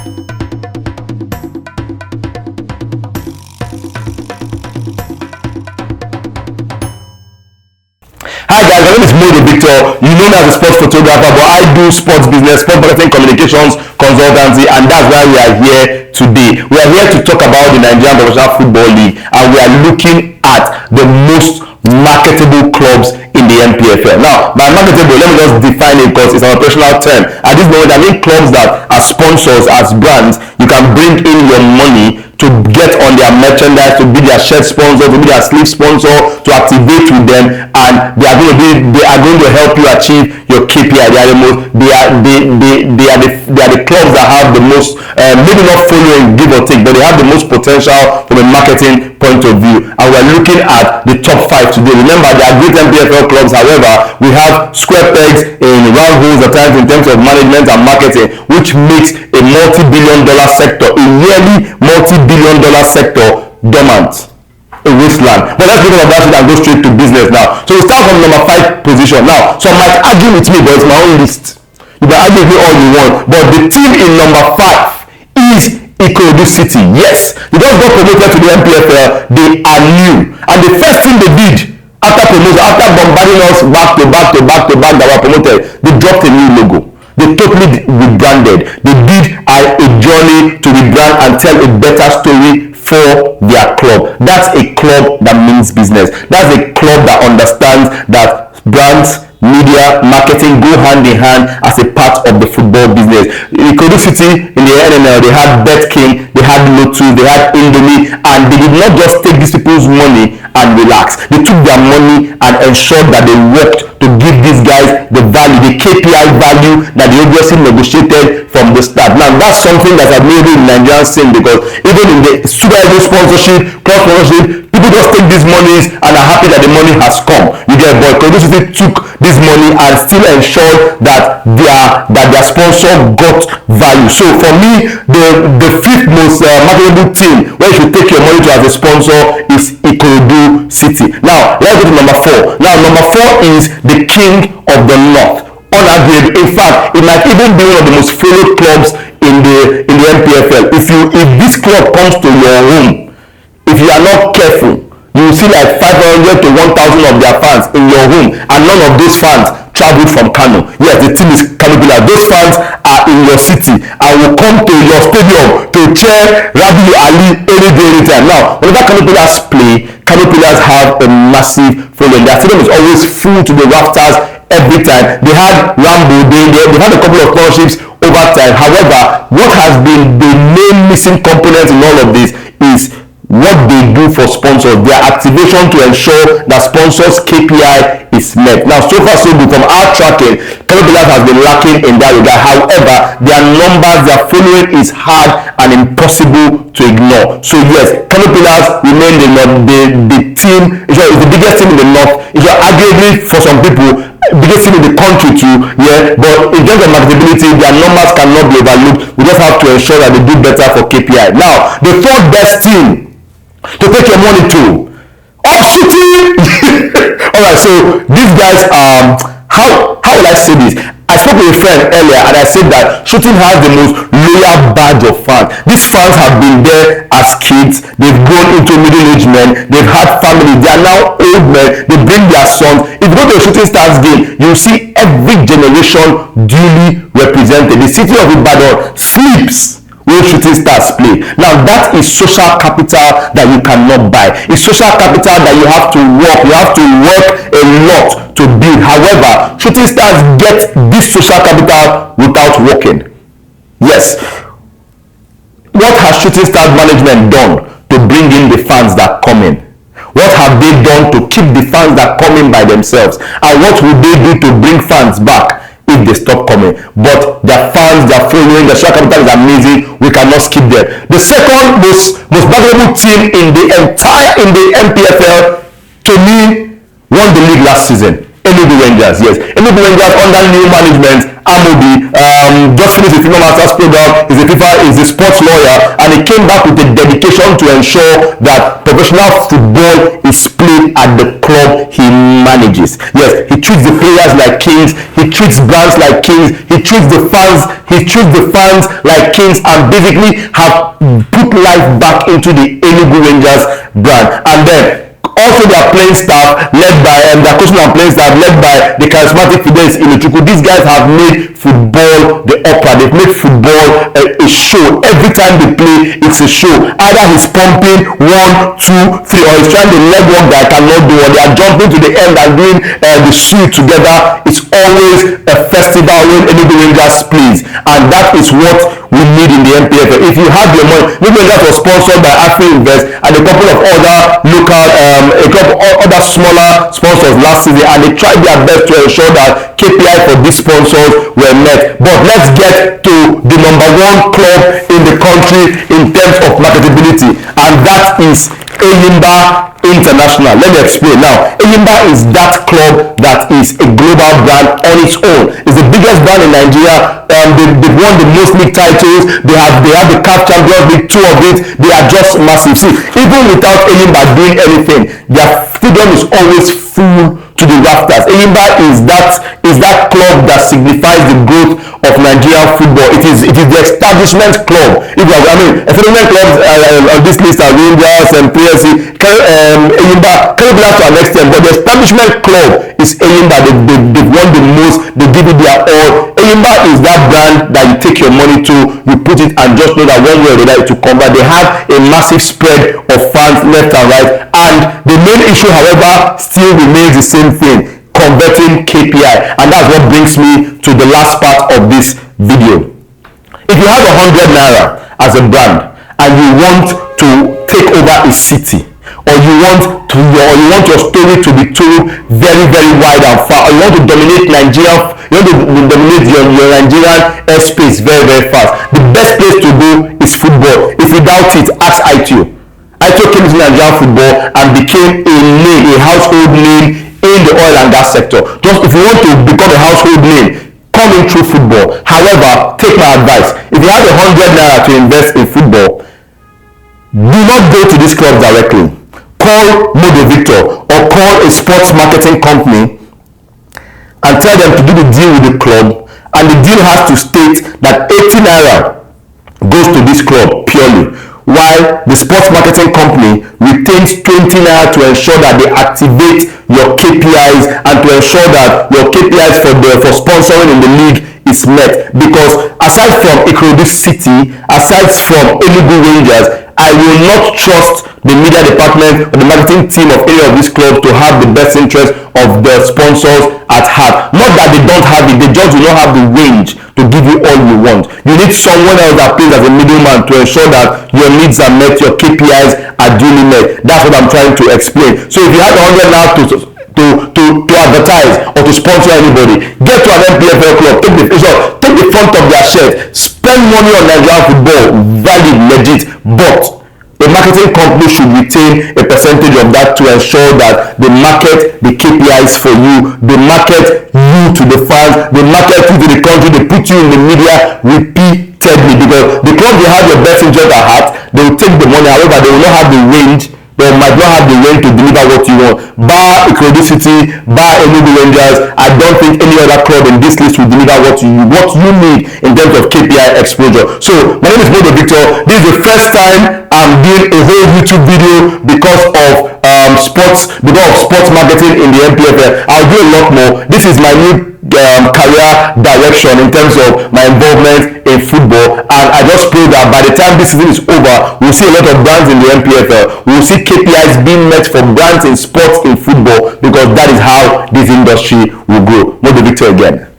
Hi guys, my name is Modo Victor. You know me as a sports photographer, but I do sports business, sports marketing, communications, consultancy, and that's why we are here today. We are here to talk about the Nigerian Professional Football League, and we are looking at the most marketable clubs in the Npfl. Now, by marketable, let me just define it because it's an operational term. At this moment, I mean clubs that are sponsors, as brands. You can bring in your money to get on their merchandise, to be their shirt sponsor, to be their sleeve sponsor, to activate with them, and they are going to help you achieve your KPI. They are the clubs that have the most, maybe not following, give or take, but they have the most potential from a marketing point of view. And we're looking at the top 5 today. Remember, there are great Npfl clubs. However, we have square pegs in round holes at times in terms of management and marketing, which makes a multi-billion-dollar sector, a yearly multi-billion-dollar sector, dormant, a wasteland. But let's get rid of that shit and go straight to business now. So we start from number 5 position. Now, some might argue with me, but it's my own list. You can argue with me all you want, but the team in number 5 is Ikorodu City. Yes, they just got promoted to the Npfl. They are new, and the first thing they did after promotion, after bombarding us back to back that were promoted, they dropped a new logo. They totally rebranded. They did a journey to rebrand and tell a better story for their club. That's a club that means business. That's a club that understands that brands, media, marketing go hand in hand as a part of the football business. In Ikorodu City, in the NNL, they had Bet King, they had Lotus, they had Indomie, and they did not just take these people's money and relax. They took their money and ensured that they worked to give these guys the value, the KPI value that they obviously negotiated from the start. Now, that's something that I've made in Nigerian scene, because even in the Super Eagles sponsorship, club sponsorship, people just take these monies and are happy that the money has come. You get, but Ikorodu City took this money and still ensured that their sponsor got value. So for me, the 5th most marketable team where you should take your money to as a sponsor is Ikorodu City. Now let's go to number 4. Now number 4 is the king of the north. Unarguable. In fact, it might even be one of the most followed clubs in the Npfl. If this club comes to your home, if you are not careful, you will see like 500 to 1,000 of their fans in your home, and none of those fans traveled from Kano. Yes, the team is Kano. Those fans are in your city and will come to your stadium to cheer Rabiu Ali any day, anytime. Now, whenever Kano players play, Kano players have a massive following. Their stadium is always full to the rafters every time. They had Rambo, they had a couple of sponsorships over time. However, what has been the main missing component in all of this is what they do for sponsors, their activation to ensure that sponsors' KPI is met. Now, so far so good. From our tracking, Kano Pillars has been lacking in that regard. However, their numbers, their following is hard and impossible to ignore. So yes, Kano Pillars remain the team. It's the biggest team in the north. It's arguably, for some people, biggest team in the country too. Yeah, but in terms of marketability, their numbers cannot be overlooked. We just have to ensure that they do better for KPI. Now, the 4th best team to take your money to, Shooting. All right, so these guys, how will I say this? I spoke with a friend earlier and I said that Shooting has the most loyal badge of fans. These fans have been there as kids, they've grown into middle-aged men, they've had family, they are now old men, they bring their sons. If you go to a Shooting Stars game, you see every generation duly represented. The city of Ibadan sleeps when Shooting Stars play. Now that is social capital that you cannot buy. It's social capital that you have to work. You have to work a lot to build. However, Shooting Stars get this social capital without working. Yes. What has Shooting Stars management done to bring in the fans that come in? What have they done to keep the fans that come in by themselves? And what will they do to bring fans back if they stop coming? But their fans, their following, their social capital is amazing. We cannot skip them. The second most valuable team in the Npfl, to me, won the league last season. Enugu Rangers, yes. Enugu Rangers under new management, Amobi, just finished the FIFA Masters program, is a sports lawyer, and he came back with a dedication to ensure that professional football is played at the club he manages. Yes, he treats the players like kings, he treats brands like kings, he treats the fans like kings, and basically have put life back into the Enugu Rangers brand. And then also their playing staff led by their coaching and playing staff led by the charismatic Fidelis Ilochukwu. These guys have made football the opera. They've made football a show. Every time they play, it's a show. Either he's pumping 1, 2, 3, or he's trying the leg work that I cannot do, or they are jumping to the end and doing the suite together. It's always a festival when Enugu Rangers plays, and that is what we need in the Npfl. If you have your money, Enugu Rangers was sponsored by Afri-Invest and a couple of other local, a couple other smaller sponsors last season, and they tried their best to ensure that KPI for these sponsors were met. But let's get to the number 1 club in the country in terms of marketability, and that is Enyimba International. Let me explain now. Enyimba is that club that is a global brand on its own. It's the biggest brand in Nigeria. They've won the most league titles. They have the CAF Champions League, 2 of it. They are just massive. See, even without Enyimba doing anything, their stadium is always full to the rafters. Enyimba is that club that signifies the growth of Nigerian football. It is the establishment club. Establishment clubs on this list are Rangers and PSC. Enyimba can be to an extent, but the establishment club is Enyimba. They've won the most. They give it their all. Enyimba is that brand that you take your money to, you put it, and just know that one way or the other it will convert. They have a massive spread of fans left and right, and the main issue, however, still remains the same thing: converting KPI. And that's what brings me to the last part of this video. If you have 100 naira as a brand and you want to take over a city, or you want your story to be told very, very wide and far, or you want to dominate Nigeria, you want to dominate your Nigerian airspace very, very fast, the best place to go is football. If you doubt it, ask ITO. ITO came to Nigerian football and became a household name in the oil and gas sector. Just if you want to become a household name, come in through football. However, take my advice: if you have 100 naira to invest in football, do not go to this club directly. Call Modo Victor or call a sports marketing company and tell them to do the deal with the club, and the deal has to state that 80 naira goes to this club purely, while the sports marketing company retains 20 naira to ensure that they activate your KPIs and to ensure that your KPIs for sponsoring in the league is met. Because aside from Ikorodu City, aside from Enugu Rangers, I will not trust the media department or the marketing team of any of these clubs to have the best interest of their sponsors at heart. Not that they don't have it, they just do not have the range to give you all you want. You need someone else that plays as a middleman to ensure that your needs are met, your KPIs are duly met. That's what I'm trying to explain. So if you have 100 now to advertise or to sponsor anybody, get to an Npfl club, take the front of their shirt, spend money on Nigerian football, valid, legit, but a marketing company should retain a percentage of that to ensure that they market the KPIs for you, they market you to the fans, they market you to the country, they put you in the media repeatedly. Because the club will have your best interest at heart, they will take the money, however they will not have the range. They might not have the range to deliver what you want. Bar Ikorodu City, bar Enugu Rangers, I don't think any other club in this list will deliver what you need in terms of KPI exposure. So my name is Modo Victor. This is the first time I'm doing a whole YouTube video because of sports marketing in the Npfl. I'll do a lot more. This is my new career direction in terms of my involvement in football, and I just pray that by the time this season is over, we'll see a lot of brands in the Npfl. We'll see KPIs being met for brands in sports, in football, because that is how this industry will grow. Modo Victor again.